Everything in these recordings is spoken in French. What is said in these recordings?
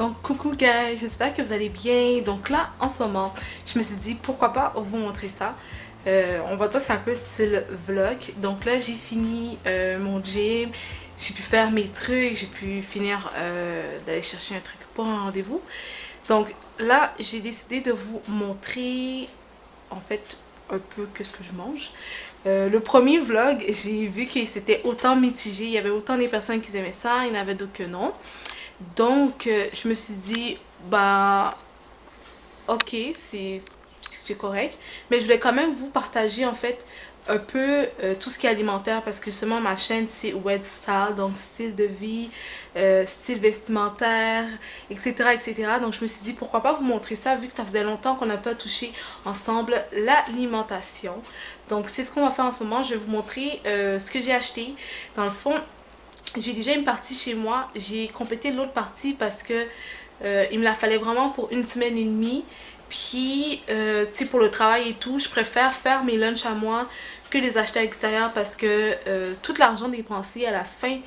Donc coucou guys, j'espère que vous allez bien. Donc là en ce moment, je me suis dit pourquoi pas vous montrer ça. On va dire c'est un peu style vlog. Donc là j'ai fini mon gym, j'ai pu faire mes trucs, j'ai pu finir d'aller chercher un truc pour un rendez-vous. Donc là j'ai décidé de vous montrer en fait un peu que ce que je mange. Le premier vlog, j'ai vu que c'était autant mitigé, il y avait autant des personnes qui aimaient ça, il y en avait d'autres que non. Donc, je me suis dit, bah, ok, c'est correct. Mais je voulais quand même vous partager, en fait, un peu tout ce qui est alimentaire parce que justement ma chaîne c'est Wed Style, donc style de vie, style vestimentaire, etc., etc. Donc je me suis dit pourquoi pas vous montrer ça vu que ça faisait longtemps qu'on n'a pas touché ensemble l'alimentation. Donc c'est ce qu'on va faire en ce moment. Je vais vous montrer ce que j'ai acheté. Dans le fond, j'ai déjà une partie chez moi. J'ai complété l'autre partie parce que il me la fallait vraiment pour une semaine et demie. Puis, tu sais, pour le travail et tout, je préfère faire mes lunchs à moi que les acheter à l'extérieur parce que tout l'argent dépensé à la fin,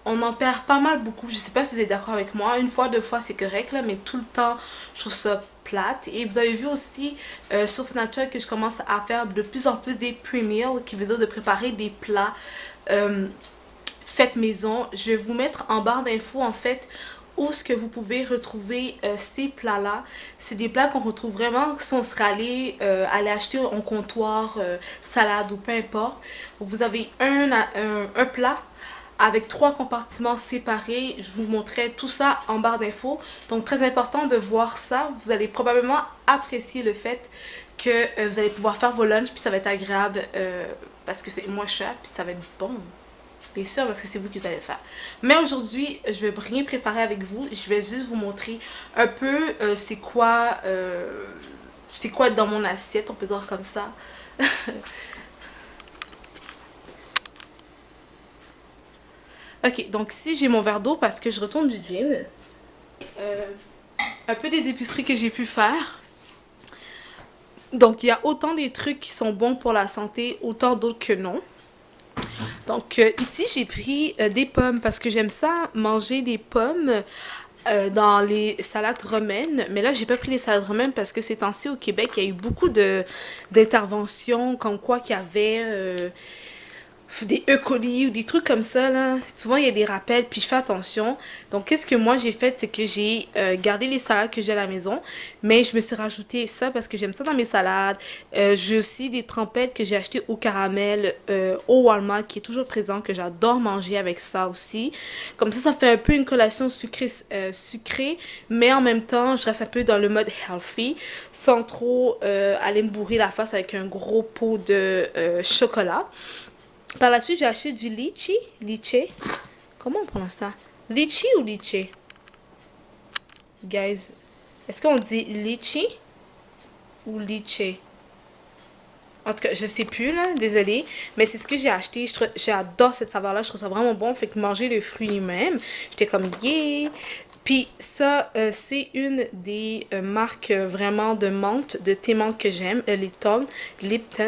on en perd pas mal beaucoup. Je sais pas si vous êtes d'accord avec moi. Une fois, deux fois, c'est correct, là, mais tout le temps, je trouve ça plate. Et vous avez vu aussi sur Snapchat que je commence à faire de plus en plus des pre-meals, qui veut dire de préparer des plats faites maison. Je vais vous mettre en barre d'infos en fait où ce que vous pouvez retrouver ces plats là. C'est des plats qu'on retrouve vraiment si on serait aller acheter en comptoir, salade ou peu importe. Vous avez un plat avec trois compartiments séparés. Je vous montrerai tout ça en barre d'infos. Donc très important de voir ça. Vous allez probablement apprécier le fait que vous allez pouvoir faire vos lunchs puis ça va être agréable parce que c'est moins cher puis ça va être bon. Bien sûr, parce que c'est vous qui allez le faire. Mais aujourd'hui, je vais rien préparer avec vous. Je vais juste vous montrer un peu c'est quoi dans mon assiette, on peut dire comme ça. Ok, donc ici j'ai mon verre d'eau parce que je retourne du gym. Euh, un peu des épiceries que j'ai pu faire. Donc il y a autant des trucs qui sont bons pour la santé, autant d'autres que non. Donc ici j'ai pris des pommes parce que j'aime ça manger des pommes dans les salades romaines. Mais là j'ai pas pris les salades romaines parce que ces temps-ci au Québec il y a eu beaucoup de d'interventions comme quoi qu'il y avait des E. coli ou des trucs comme ça là. Souvent il y a des rappels puis je fais attention. Donc qu'est-ce que moi j'ai fait, c'est que j'ai gardé les salades que j'ai à la maison, mais je me suis rajouté ça parce que j'aime ça dans mes salades. J'ai aussi des trempettes que j'ai achetées au caramel au Walmart qui est toujours présent, que j'adore manger avec ça aussi. Comme ça fait un peu une collation sucrée, mais en même temps je reste un peu dans le mode healthy sans trop aller me bourrer la face avec un gros pot de chocolat. Par la suite, j'ai acheté du litchi. Litchi. Comment on prononce ça? Litchi ou litchi? Guys, est-ce qu'on dit litchi ou litchi? En tout cas, je sais plus là, désolée. Mais c'est ce que j'ai acheté. J'adore cette saveur-là. Je trouve ça vraiment bon. Fait que manger le fruit lui-même, j'étais comme yeah. Puis ça, c'est une des marques vraiment de menthe, de thé menthe que j'aime. Lipton,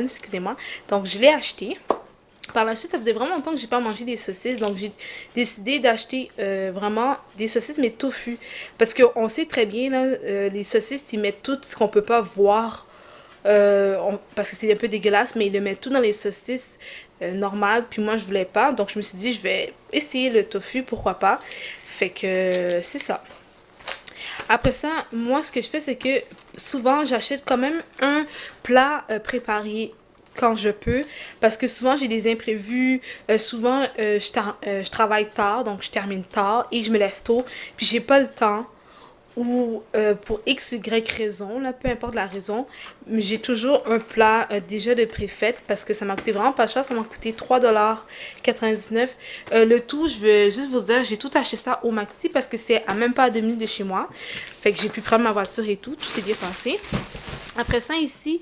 excusez-moi. Donc je l'ai acheté. Par la suite, ça faisait vraiment longtemps que j'ai pas mangé des saucisses, donc j'ai décidé d'acheter vraiment des saucisses mais tofu. Parce qu'on sait très bien, là, les saucisses, ils mettent tout ce qu'on peut pas voir, parce que c'est un peu dégueulasse, mais ils le mettent tout dans les saucisses normales, puis moi je voulais pas, donc je me suis dit je vais essayer le tofu, pourquoi pas. Fait que c'est ça. Après ça, moi ce que je fais, c'est que souvent j'achète quand même un plat préparé quand je peux parce que souvent j'ai des imprévus, souvent je travaille tard donc je termine tard et je me lève tôt puis j'ai pas le temps ou pour x y raison là, peu importe la raison, mais j'ai toujours un plat déjà de préfait parce que ça m'a coûté vraiment pas cher, ça m'a coûté 3,99 $. Le tout, je veux juste vous dire, j'ai tout acheté ça au Maxi parce que c'est à même pas à 2 minutes de chez moi, fait que j'ai pu prendre ma voiture et tout s'est bien passé. Après ça, ici,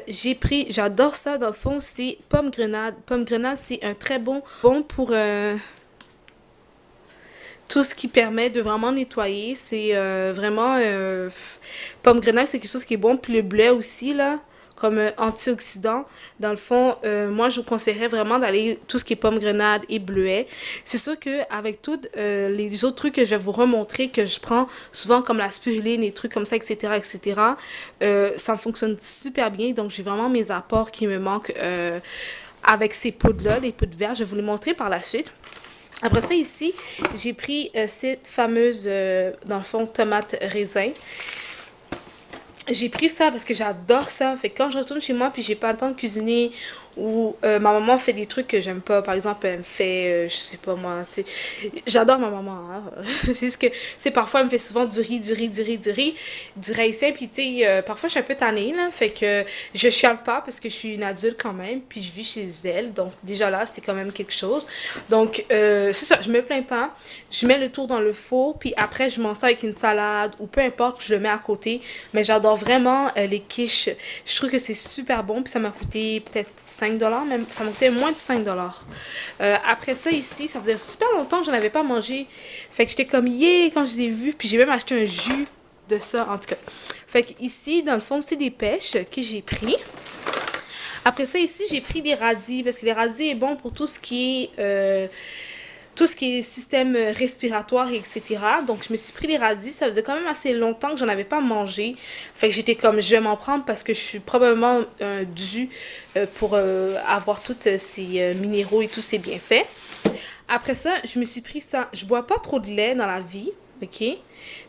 j'ai pris, j'adore ça dans le fond, c'est pomme grenade. Pomme grenade, c'est un très bon pour tout ce qui permet de vraiment nettoyer. C'est vraiment, pomme grenade, c'est quelque chose qui est bon. Puis le blé aussi, là, comme antioxydant. Dans le fond, moi, je vous conseillerais vraiment d'aller tout ce qui est pomme grenade et bleuet. C'est sûr qu'avec tous les autres trucs que je vais vous remontrer, que je prends souvent comme la spiruline et trucs comme ça, etc., etc., ça fonctionne super bien. Donc, j'ai vraiment mes apports qui me manquent avec ces poudres-là, les poudres vertes. Je vais vous les montrer par la suite. Après ça, ici, j'ai pris cette fameuse, dans le fond, tomate raisin. J'ai pris ça parce que j'adore ça. Fait que quand je retourne chez moi puis j'ai pas le temps de cuisiner ou ma maman fait des trucs que j'aime pas. Par exemple, elle me fait, je sais pas moi, j'adore ma maman. Hein. C'est ce que, c'est parfois elle me fait souvent du riz haïtien. Puis tu sais, parfois je suis un peu tannée là. Fait que je chiale pas parce que je suis une adulte quand même. Puis je vis chez elle. Donc déjà là, c'est quand même quelque chose. Donc c'est ça, je me plains pas. Je mets le tour dans le four. Puis après, je mange ça avec une salade ou peu importe, je le mets à côté. Mais j'adore vraiment les quiches. Je trouve que c'est super bon. Puis ça m'a coûté peut-être 5 $, même. Ça m'a coûté moins de 5 $. Après ça, ici, ça faisait super longtemps que je n'en avais pas mangé. Fait que j'étais comme, yeah, quand je les ai vus. Puis j'ai même acheté un jus de ça, en tout cas. Fait que ici, dans le fond, c'est des pêches que j'ai pris. Après ça, ici, j'ai pris des radis. Parce que les radis est bon pour tout ce qui est système respiratoire, etc. Donc, je me suis pris des radis. Ça faisait quand même assez longtemps que j'en avais pas mangé. Fait que j'étais comme, je vais m'en prendre parce que je suis probablement due pour avoir tous ces minéraux et tous ces bienfaits. Après ça, je me suis pris ça. Je bois pas trop de lait dans la vie, ok?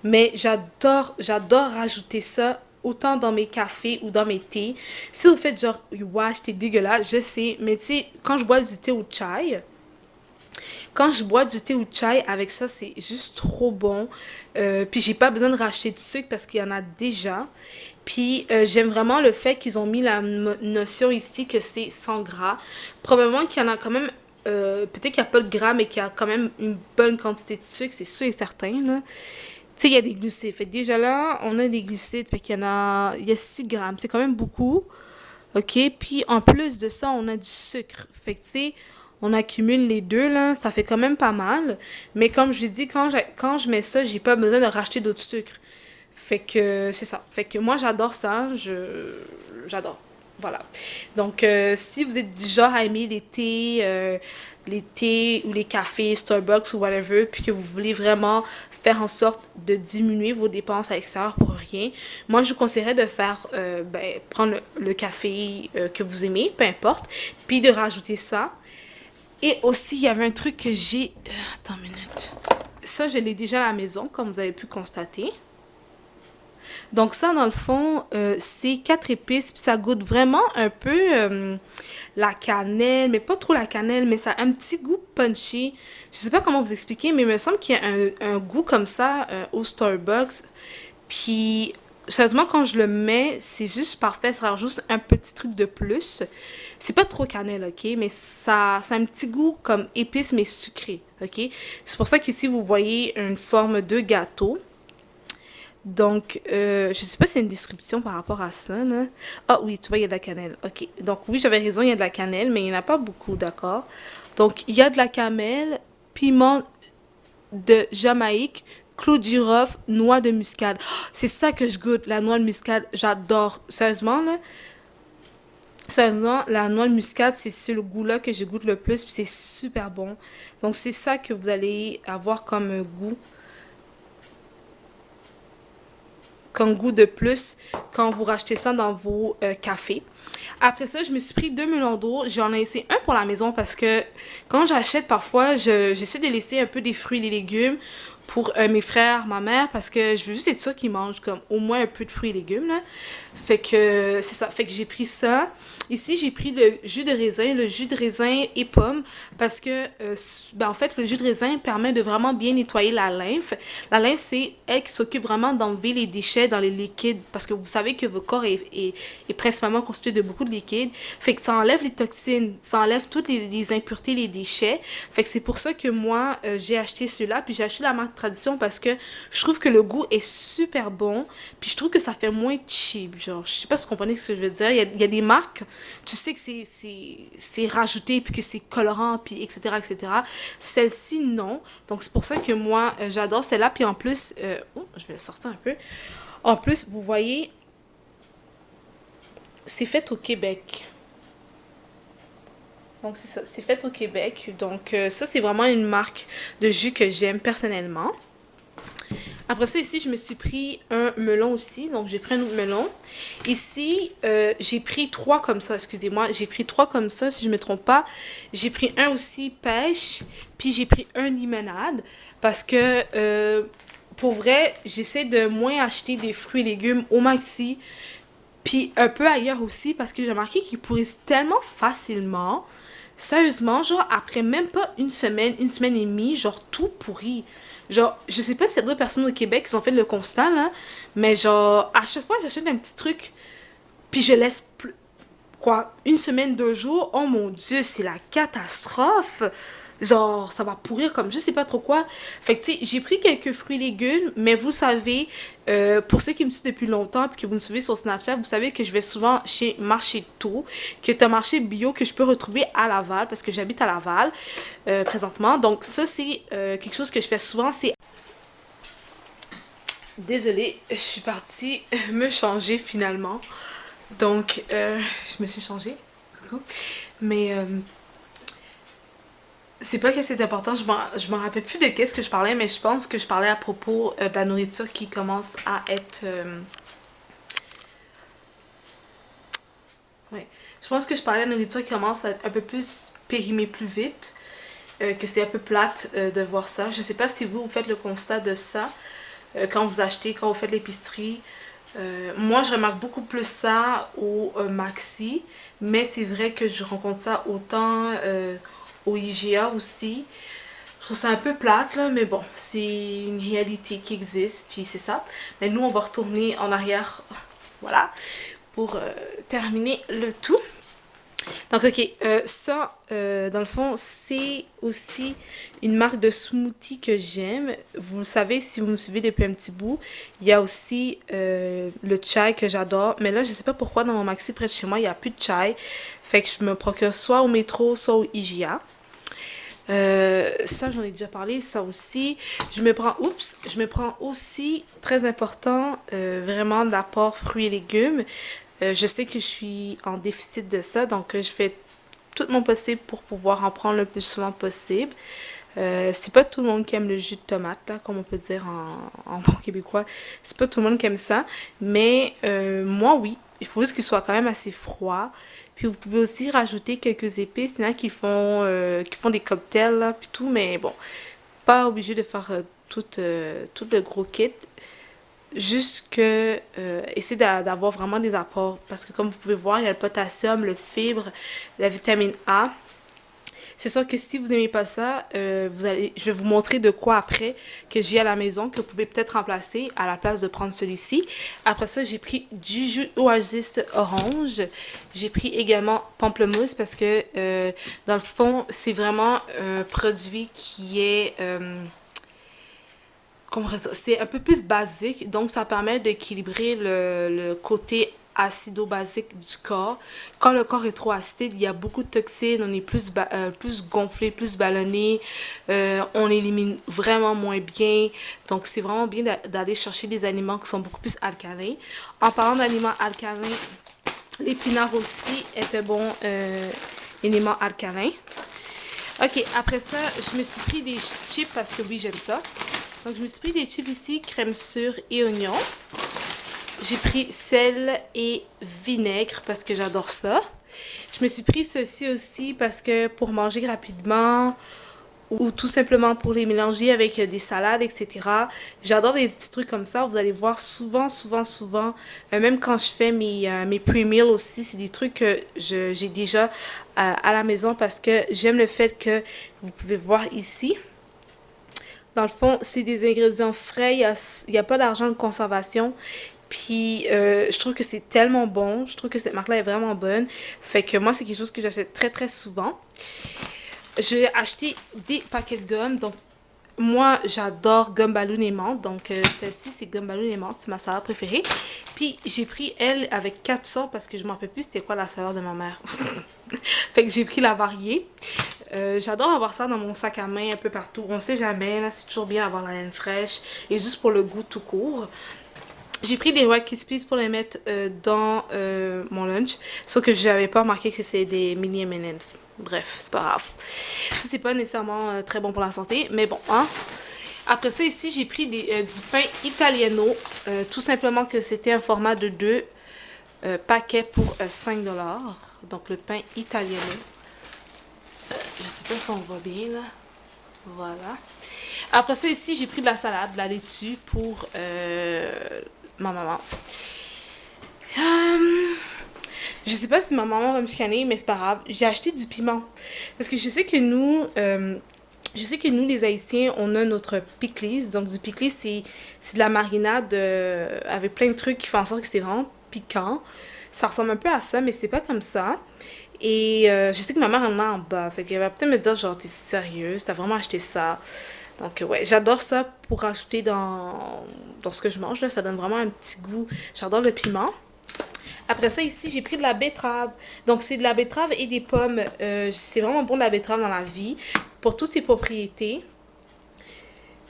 Mais j'adore rajouter ça autant dans mes cafés ou dans mes thés. Si vous faites genre, wesh, t'es dégueulasse, je sais. Mais tu sais, quand je bois du thé ou chai, quand je bois du thé ou du chai avec ça, c'est juste trop bon. Puis j'ai pas besoin de racheter du sucre parce qu'il y en a déjà. Puis j'aime vraiment le fait qu'ils ont mis la notion ici que c'est sans gras. Probablement qu'il y en a quand même, peut-être qu'il n'y a pas de gras, mais qu'il y a quand même une bonne quantité de sucre, c'est sûr et certain, là. Tu sais, il y a des glucides. Fait que déjà là, on a des glucides. Fait il y a 6 grammes. C'est quand même beaucoup. OK? Puis en plus de ça, on a du sucre. Fait que tu sais, on accumule les deux, là. Ça fait quand même pas mal. Mais comme je l'ai dit, quand je mets ça, j'ai pas besoin de racheter d'autres sucre. Fait que c'est ça. Fait que moi, j'adore ça. J'adore. Voilà. Donc, si vous êtes du genre à aimer les thés ou les cafés, Starbucks ou whatever, puis que vous voulez vraiment faire en sorte de diminuer vos dépenses à l'extérieur pour rien, moi, je vous conseillerais de faire, prendre le café que vous aimez, peu importe, puis de rajouter ça. Et aussi, il y avait un truc que j'ai... attends une minute. Ça, je l'ai déjà à la maison, comme vous avez pu constater. Donc ça, dans le fond, c'est 4 épices, puis ça goûte vraiment un peu la cannelle, mais pas trop la cannelle, mais ça a un petit goût punchy. Je sais pas comment vous expliquer, mais il me semble qu'il y a un goût comme ça au Starbucks. Puis, sérieusement, quand je le mets, c'est juste parfait. Ça rajoute juste un petit truc de plus. C'est pas trop cannelle, ok? Mais ça a un petit goût comme épice, mais sucré, ok? C'est pour ça qu'ici, vous voyez une forme de gâteau. Donc, je sais pas si c'est une description par rapport à ça, là. Ah oui, tu vois, il y a de la cannelle. Ok. Donc, oui, j'avais raison, il y a de la cannelle, mais il n'y en a pas beaucoup, d'accord? Donc, il y a de la cannelle, piment de Jamaïque, clou de girofle, noix de muscade. Oh, c'est ça que je goûte, la noix de muscade. J'adore. Sérieusement, là. Sérieusement, la noix de muscade, c'est le goût-là que je goûte le plus, puis c'est super bon. Donc, c'est ça que vous allez avoir comme goût de plus quand vous rachetez ça dans vos cafés. Après ça, je me suis pris 2 melons d'eau. J'en ai laissé un pour la maison parce que quand j'achète parfois, j'essaie de laisser un peu des fruits et des légumes pour mes frères, ma mère, parce que je veux juste être sûre qu'ils mangent comme au moins un peu de fruits et légumes, là. Fait que c'est ça. Fait que j'ai pris ça. Ici, j'ai pris le jus de raisin et pomme, parce que, en fait, le jus de raisin permet de vraiment bien nettoyer la lymphe. La lymphe, c'est elle qui s'occupe vraiment d'enlever les déchets dans les liquides, parce que vous savez que votre corps est principalement constitué de beaucoup de liquides. Fait que ça enlève les toxines, ça enlève toutes les impuretés, les déchets. Fait que c'est pour ça que moi, j'ai acheté celui-là, puis j'ai acheté la marque Tradition parce que je trouve que le goût est super bon, puis je trouve que ça fait moins cheap. Genre, je sais pas si vous comprenez ce que je veux dire. Il y a des marques, tu sais que c'est rajouté, puis que c'est colorant, puis etc., etc. Celle-ci, non. Donc, c'est pour ça que moi, j'adore celle-là. Puis en plus, je vais le sortir un peu. En plus, vous voyez, c'est fait au Québec. Donc c'est ça, c'est fait au Québec. Donc ça c'est vraiment une marque de jus que j'aime personnellement. Après ça, ici, je me suis pris un melon aussi. Donc, j'ai pris un autre melon. Ici, j'ai pris trois comme ça. Excusez-moi. J'ai pris trois comme ça, si je ne me trompe pas. J'ai pris un aussi pêche. Puis, j'ai pris un limonade. Parce que, pour vrai, j'essaie de moins acheter des fruits et légumes au maxi. Puis, un peu ailleurs aussi. Parce que j'ai remarqué qu'ils pourrissent tellement facilement. Sérieusement, genre, après même pas une semaine et demie, genre, tout pourri. Genre, je sais pas si c'est d'autres personnes au Québec qui ont fait le constat, là, mais genre, à chaque fois, j'achète un petit truc, puis je laisse, quoi, une semaine, 2 jours, oh mon Dieu, c'est la catastrophe. Genre, ça va pourrir comme je sais pas trop quoi. Fait que, tu sais, j'ai pris quelques fruits et légumes, mais vous savez, pour ceux qui me suivent depuis longtemps puis que vous me suivez sur Snapchat, vous savez que je vais souvent chez Marché Tôt, qui est un marché bio que je peux retrouver à Laval, parce que j'habite à Laval présentement. Donc, ça, c'est quelque chose que je fais souvent, c'est... Désolée, je suis partie me changer finalement. Donc, je me suis changée. Coucou. Mais... c'est pas que c'est important, je m'en rappelle plus de qu'est-ce que je parlais, mais je pense que je parlais à propos de la nourriture qui commence à être... ouais. Je pense que je parlais de la nourriture qui commence à être un peu plus périmée plus vite, que c'est un peu plate de voir ça. Je sais pas si vous faites le constat de ça, quand vous achetez, quand vous faites l'épicerie. Moi, je remarque beaucoup plus ça au Maxi, mais c'est vrai que je rencontre ça autant au IGA aussi. Je trouve ça un peu plate, là, mais bon, c'est une réalité qui existe, puis c'est ça. Mais nous, on va retourner en arrière, voilà, pour terminer le tout. Donc, ok, ça, dans le fond, c'est aussi une marque de smoothie que j'aime. Vous le savez, si vous me suivez depuis un petit bout, il y a aussi le chai que j'adore. Mais là, je sais pas pourquoi, dans mon maxi près de chez moi, il n'y a plus de chai. Fait que je me procure soit au métro, soit au IGA. Ça, j'en ai déjà parlé, ça aussi. Je me prends aussi, très important, vraiment de l'apport fruits et légumes. Je sais que je suis en déficit de ça, donc je fais tout mon possible pour pouvoir en prendre le plus souvent possible. C'est pas tout le monde qui aime le jus de tomate, là, comme on peut dire en bon québécois. C'est pas tout le monde qui aime ça, mais moi, oui. Il faut juste qu'il soit quand même assez froid. Puis vous pouvez aussi rajouter quelques épices. Il y en a qui font des cocktails, là, puis tout, mais bon, pas obligé de faire tout le gros kit. Juste que essayer d'avoir vraiment des apports parce que comme vous pouvez voir il y a le potassium, le fibre, la vitamine A. C'est sûr que si vous n'aimez pas ça, je vais vous montrer de quoi après que j'ai à la maison que vous pouvez peut-être remplacer à la place de prendre celui-ci. Après ça, j'ai pris du jus Oasis orange. J'ai pris également pamplemousse parce que dans le fond, c'est vraiment un produit qui est c'est un peu plus basique, donc ça permet d'équilibrer le côté acido-basique du corps. Quand le corps est trop acide, il y a beaucoup de toxines, on est plus gonflé, plus ballonné, on élimine vraiment moins bien. Donc c'est vraiment bien d'aller chercher des aliments qui sont beaucoup plus alcalins. En parlant d'aliments alcalins, l'épinard aussi est un bon élément alcalin. Ok, après ça, je me suis pris des chips parce que oui, j'aime ça. Donc, je me suis pris des chips ici, crème sûre et oignon. J'ai pris sel et vinaigre parce que j'adore ça. Je me suis pris ceci aussi parce que pour manger rapidement ou tout simplement pour les mélanger avec des salades, etc. J'adore les petits trucs comme ça. Vous allez voir souvent. Même quand je fais mes pre-meals aussi, c'est des trucs que j'ai déjà à la maison parce que j'aime le fait que vous pouvez voir ici. Dans le fond, c'est des ingrédients frais, il y a pas d'argent de conservation. Puis, je trouve que c'est tellement bon. Je trouve que cette marque-là est vraiment bonne. Fait que moi, c'est quelque chose que j'achète très souvent. J'ai acheté des paquets de gomme. Donc, moi, j'adore gomme ballon et menthe. Donc, celle-ci, c'est gomme ballon et menthe. C'est ma saveur préférée. Puis, j'ai pris elle avec 4 sortes parce que je m'en rappelle plus c'était quoi la saveur de ma mère. Fait que j'ai pris la variée. J'adore avoir ça dans mon sac à main un peu partout. On sait jamais, là, c'est toujours bien d'avoir la laine fraîche. Et juste pour le goût tout court. J'ai pris des Rice Krispies pour les mettre dans mon lunch. Sauf que j'avais pas remarqué que c'est des mini M&M's. Bref, c'est pas grave. Ça, c'est pas nécessairement très bon pour la santé. Mais bon, hein. Après ça, ici, j'ai pris du pain italiano. Tout simplement que c'était un format de 2 paquets pour 5 $. Donc, le pain italiano. Je sais pas si on voit bien, là. Voilà. Après ça, ici, j'ai pris de la salade, de la laitue pour ma maman. Je sais pas si ma maman va me chicaner, mais c'est pas grave. J'ai acheté du piment. Parce que je sais que nous, les Haïtiens, on a notre pickles. Donc, du pickles, c'est de la marinade avec plein de trucs qui font en sorte que c'est vraiment piquant. Ça ressemble un peu à ça, mais c'est pas comme ça. Et je sais que ma mère en a en bas. Fait qu'elle va peut-être me dire, genre, t'es sérieuse, t'as vraiment acheté ça. Donc, ouais, j'adore ça pour rajouter dans ce que je mange. Là, ça donne vraiment un petit goût. J'adore le piment. Après ça, ici, j'ai pris de la betterave. Donc, c'est de la betterave et des pommes. C'est vraiment bon de la betterave dans la vie pour toutes ses propriétés.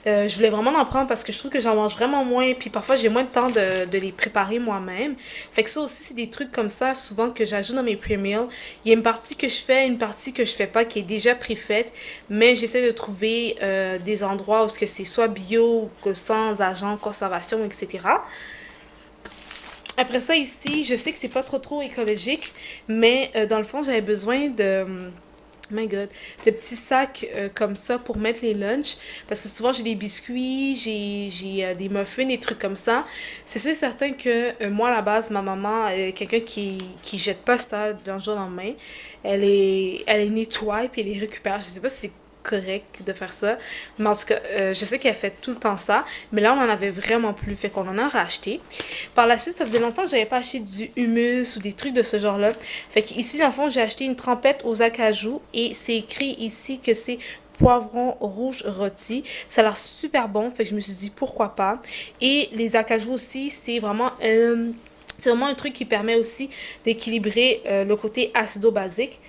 Je voulais vraiment en prendre parce que je trouve que j'en mange vraiment moins. Puis parfois, j'ai moins de temps de les préparer moi-même. Fait que ça aussi, c'est des trucs comme ça, souvent que j'ajoute dans mes pre-meals. Il y a une partie que je fais, une partie que je fais pas, qui est déjà préfaite. Mais j'essaie de trouver des endroits où ce que c'est soit bio ou que sans agents, conservation, etc. Après ça, ici, je sais que c'est pas trop écologique, mais dans le fond, j'avais besoin de my God, de petits sacs comme ça pour mettre les lunchs. Parce que souvent, j'ai des biscuits, j'ai des muffins, des trucs comme ça. C'est sûr et certain que moi, à la base, ma maman, elle est quelqu'un qui jette pas ça d'un jour au lendemain. Elle les nettoie puis elle les récupère. Je sais pas si c'est correct de faire ça. Mais en tout cas, je sais qu'elle fait tout le temps ça. Mais là, on en avait vraiment plus. Fait qu'on en a racheté. Par la suite, ça faisait longtemps que j'avais pas acheté du hummus ou des trucs de ce genre-là. Fait qu'ici, dans le fond, j'ai acheté une trempette aux acajou. Et c'est écrit ici que c'est poivron rouge rôti. Ça a l'air super bon. Fait que je me suis dit pourquoi pas. Et les acajou aussi, c'est vraiment un truc qui permet aussi d'équilibrer le côté acido-basique.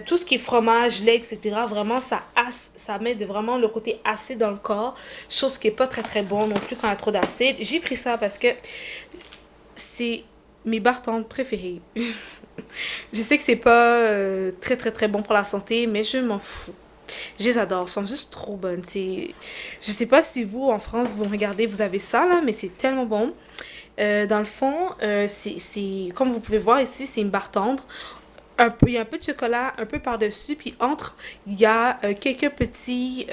Tout ce qui est fromage, lait, etc., vraiment, ça met vraiment le côté acide dans le corps. Chose qui est pas très bon non plus quand il y a trop d'acide. J'ai pris ça parce que c'est mes bartendes préférées. Je sais que c'est pas très bon pour la santé, mais je m'en fous. Je les adore, elles sont juste trop bonnes. Je sais pas si vous, en France, vous regardez, vous avez ça, là, mais c'est tellement bon. Dans le fond, comme vous pouvez voir ici, c'est une barre tendre. Il y a un peu de chocolat un peu par-dessus, puis entre, il y a quelques petits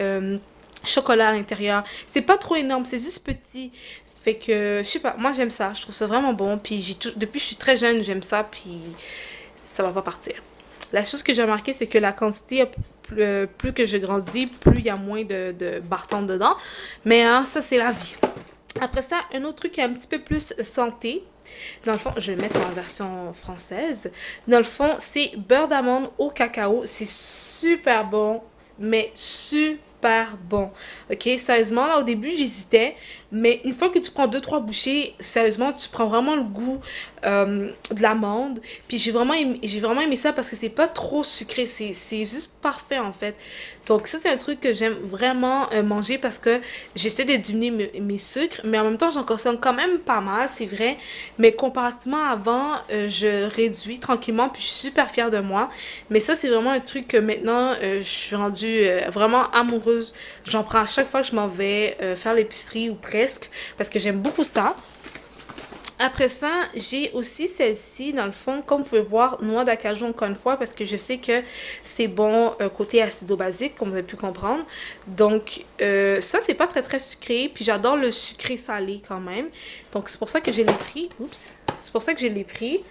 chocolats à l'intérieur. C'est pas trop énorme, c'est juste petit. Fait que, je sais pas, moi j'aime ça, je trouve ça vraiment bon. Puis depuis que je suis très jeune, j'aime ça, puis ça va pas partir. La chose que j'ai remarqué, c'est que la quantité, plus que je grandis, plus il y a moins de barres tendres dedans. Mais hein, ça, c'est la vie. Après ça, un autre truc qui est un petit peu plus santé. Dans le fond, je vais le mettre en version française. Dans le fond, c'est beurre d'amande au cacao. C'est super bon, mais super bon. Ok, sérieusement, là, au début, j'hésitais. Mais une fois que tu prends 2-3 bouchées, sérieusement, tu prends vraiment le goût de l'amande. Puis j'ai vraiment aimé ça parce que c'est pas trop sucré. C'est juste parfait, en fait. Donc ça, c'est un truc que j'aime vraiment manger parce que j'essaie de diminuer mes sucres. Mais en même temps, j'en consomme quand même pas mal, c'est vrai. Mais comparativement à avant, je réduis tranquillement. Puis je suis super fière de moi. Mais ça, c'est vraiment un truc que maintenant, je suis rendue vraiment amoureuse. J'en prends à chaque fois que je m'en vais faire l'épicerie ou presque. Parce que j'aime beaucoup ça. Après ça, j'ai aussi celle-ci, dans le fond, comme vous pouvez voir, noix d'acajou encore une fois, parce que je sais que c'est bon côté acido-basique, comme vous avez pu comprendre. Donc, ça, c'est pas très sucré, puis j'adore le sucré salé quand même. Donc, c'est pour ça que je l'ai pris. Oups! C'est pour ça que je l'ai pris.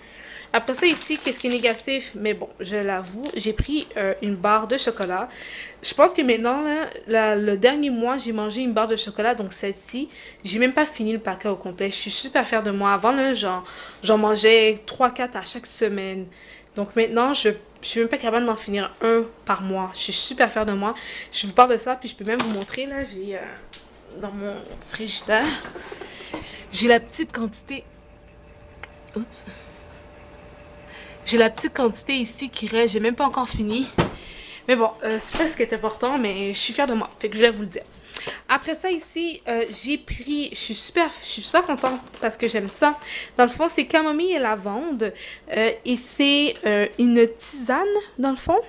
Après ça, ici, qu'est-ce qui est négatif? Mais bon, je l'avoue, j'ai pris une barre de chocolat. Je pense que maintenant, là, le dernier mois, j'ai mangé une barre de chocolat. Donc, celle-ci, j'ai même pas fini le paquet au complet. Je suis super fière de moi. Avant, là, j'en mangeais 3-4 à chaque semaine. Donc, maintenant, je suis même pas capable d'en finir un par mois. Je suis super fière de moi. Je vous parle de ça, puis je peux même vous montrer, là, j'ai dans mon frigidaire, j'ai la petite quantité. Oups. J'ai la petite quantité ici qui reste. J'ai même pas encore fini. Mais bon, c'est pas ce qui est important, mais je suis fière de moi. Fait que je voulais vous le dire. Après ça ici, j'ai pris, je suis super contente parce que j'aime ça. Dans le fond, c'est camomille et lavande et c'est une tisane dans le fond.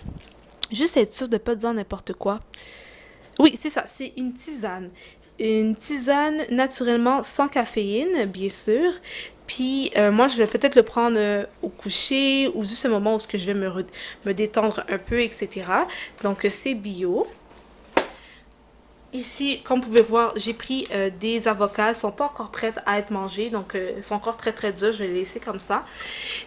Juste être sûre de pas dire n'importe quoi. Oui, c'est ça, c'est une tisane. Une tisane naturellement sans caféine, bien sûr. Puis moi, je vais peut-être le prendre au coucher ou juste un moment où ce que je vais me détendre un peu, etc. Donc, c'est bio. Ici, comme vous pouvez voir, j'ai pris des avocats. Ils sont pas encore prêts à être mangés, donc ils sont encore très très durs. Je vais les laisser comme ça.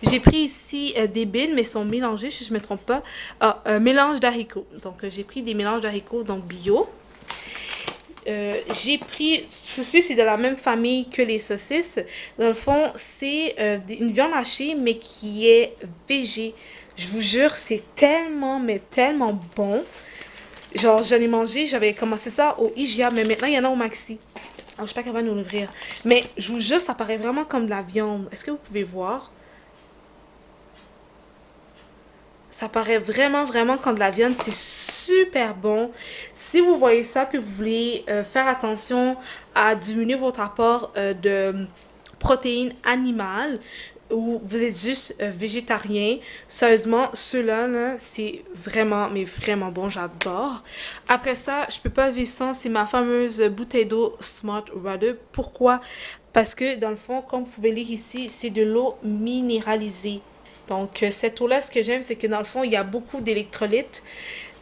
J'ai pris ici des bines, mais ils sont mélangés, si je me trompe pas. Ah, un mélange d'haricots. Donc j'ai pris des mélanges d'haricots, donc bio. J'ai pris, ceci c'est de la même famille que les saucisses. Dans le fond, c'est une viande hachée, mais qui est végé. Je vous jure, c'est tellement, mais tellement bon. Genre, j'en ai mangé, j'avais commencé ça au IGA, mais maintenant il y en a au Maxi. Alors, je suis pas capable de nous l'ouvrir. Mais je vous jure, ça paraît vraiment comme de la viande. Est-ce que vous pouvez voir? Ça paraît vraiment, vraiment comme de la viande. C'est super bon. Si vous voyez ça, puis vous voulez faire attention à diminuer votre apport de protéines animales, ou vous êtes juste végétarien, sérieusement, ceux-là, là, c'est vraiment, mais vraiment bon, j'adore. Après ça, je peux pas vivre sans, c'est ma fameuse bouteille d'eau Smart Water. Pourquoi? Parce que dans le fond, comme vous pouvez lire ici, c'est de l'eau minéralisée. Donc, cette eau-là, ce que j'aime, c'est que dans le fond, il y a beaucoup d'électrolytes.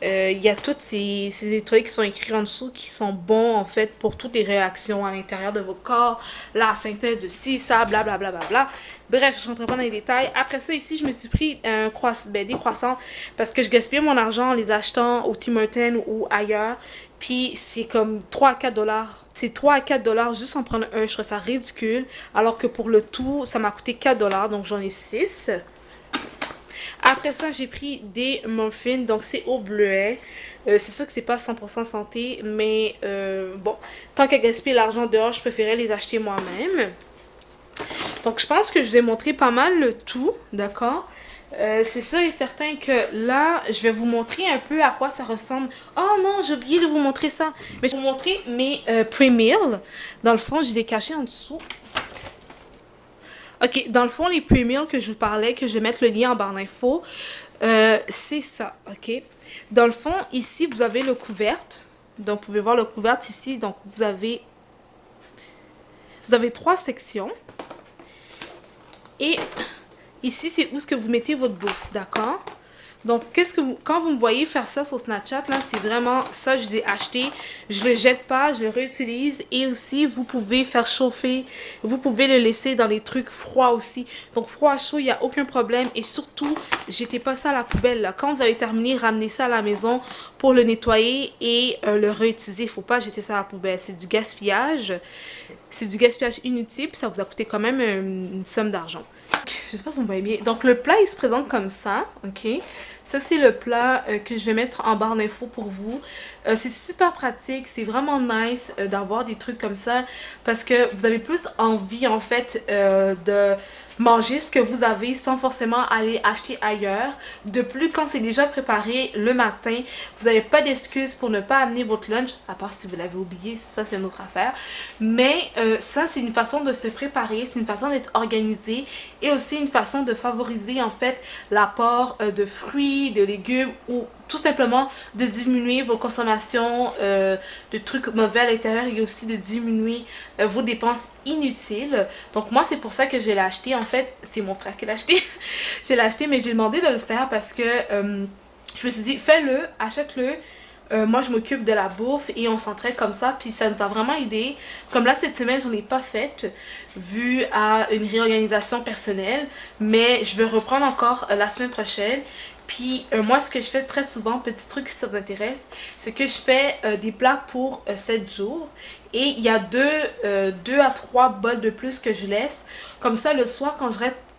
Il y a tous ces électrolytes qui sont écrits en dessous qui sont bons, en fait, pour toutes les réactions à l'intérieur de votre corps, la synthèse de ci, ça, blablabla. Bla, bla, bla, bla. Bref, je ne rentre pas dans les détails. Après ça, ici, je me suis pris des croissants parce que je gaspillais mon argent en les achetant au Tim Hortons ou ailleurs. Puis c'est comme 3 à 4 dollars. C'est 3 à 4 dollars juste en prendre un. Je trouve ça ridicule. Alors que pour le tout, ça m'a coûté 4 dollars. Donc j'en ai 6. Après ça, j'ai pris des muffins, donc c'est au bleuet. C'est sûr que c'est pas 100% santé, mais bon, tant qu'à gaspiller l'argent dehors, je préférais les acheter moi-même. Donc je pense que je vous ai montré pas mal le tout, d'accord? C'est sûr et certain que là, je vais vous montrer un peu à quoi ça ressemble. Oh non, j'ai oublié de vous montrer ça. Mais je vais vous montrer mes pre-meals. Dans le fond, je les ai cachés en dessous. Ok, dans le fond, les pre-meals que je vous parlais, que je vais mettre le lien en barre d'infos, c'est ça, ok? Dans le fond, ici, vous avez le couvert. Donc, vous pouvez voir le couvert ici. Donc, vous avez 3 sections. Et ici, c'est où est-ce que vous mettez votre bouffe, d'accord? Donc, quand vous me voyez faire ça sur Snapchat, là, c'est vraiment ça, je les ai achetés. Je le jette pas, je le réutilise. Et aussi, vous pouvez faire chauffer. Vous pouvez le laisser dans les trucs froids aussi. Donc, froid, chaud, il n'y a aucun problème. Et surtout, jetez pas ça à la poubelle, là. Quand vous avez terminé, ramenez ça à la maison pour le nettoyer et le réutiliser. Il faut pas jeter ça à la poubelle. C'est du gaspillage. C'est du gaspillage inutile, puis ça vous a coûté quand même une somme d'argent. J'espère que vous me voyez bien. Donc, le plat, il se présente comme ça, ok? Ça, c'est le plat que je vais mettre en barre d'infos pour vous. C'est super pratique, c'est vraiment nice d'avoir des trucs comme ça parce que vous avez plus envie, en fait, de manger ce que vous avez sans forcément aller acheter ailleurs. De plus, quand c'est déjà préparé le matin, vous n'avez pas d'excuse pour ne pas amener votre lunch, à part si vous l'avez oublié, ça c'est une autre affaire. Mais ça, c'est une façon de se préparer, c'est une façon d'être organisé et aussi une façon de favoriser en fait l'apport de fruits, de légumes ou tout simplement de diminuer vos consommations de trucs mauvais à l'intérieur et aussi de diminuer vos dépenses inutiles. Donc moi, c'est pour ça que je l'ai acheté. En fait, c'est mon frère qui l'a acheté. Je l'ai acheté, mais j'ai demandé de le faire parce que je me suis dit, fais-le, achète-le. Moi, je m'occupe de la bouffe et on s'entraide comme ça. Puis ça nous a vraiment aidé. Comme là, cette semaine, j'en ai pas faite vu à une réorganisation personnelle. Mais je vais reprendre encore la semaine prochaine. Puis moi, ce que je fais très souvent, petit truc si ça vous intéresse, c'est que je fais des plats pour 7 jours. Et il y a 2 à 3 bols de plus que je laisse. Comme ça, le soir,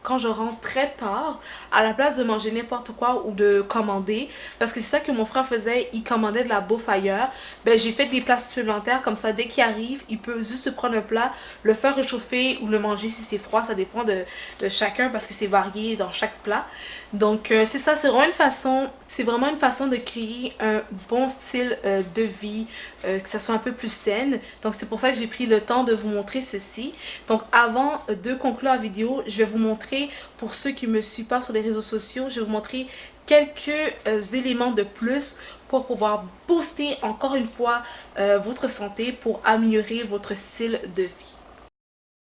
quand je rentre très tard, à la place de manger n'importe quoi ou de commander, parce que c'est ça que mon frère faisait, il commandait de la bouffe ailleurs, ben j'ai fait des plats supplémentaires, comme ça dès qu'il arrive, il peut juste prendre un plat, le faire réchauffer ou le manger si c'est froid, ça dépend de chacun parce que c'est varié dans chaque plat. Donc c'est ça, c'est vraiment une façon de créer un bon style de vie, que ça soit un peu plus saine. Donc c'est pour ça que j'ai pris le temps de vous montrer ceci. Donc avant de conclure la vidéo, je vais vous montrer, pour ceux qui me suivent pas sur les réseaux sociaux, je vais vous montrer quelques éléments de plus pour pouvoir booster encore une fois votre santé, pour améliorer votre style de vie.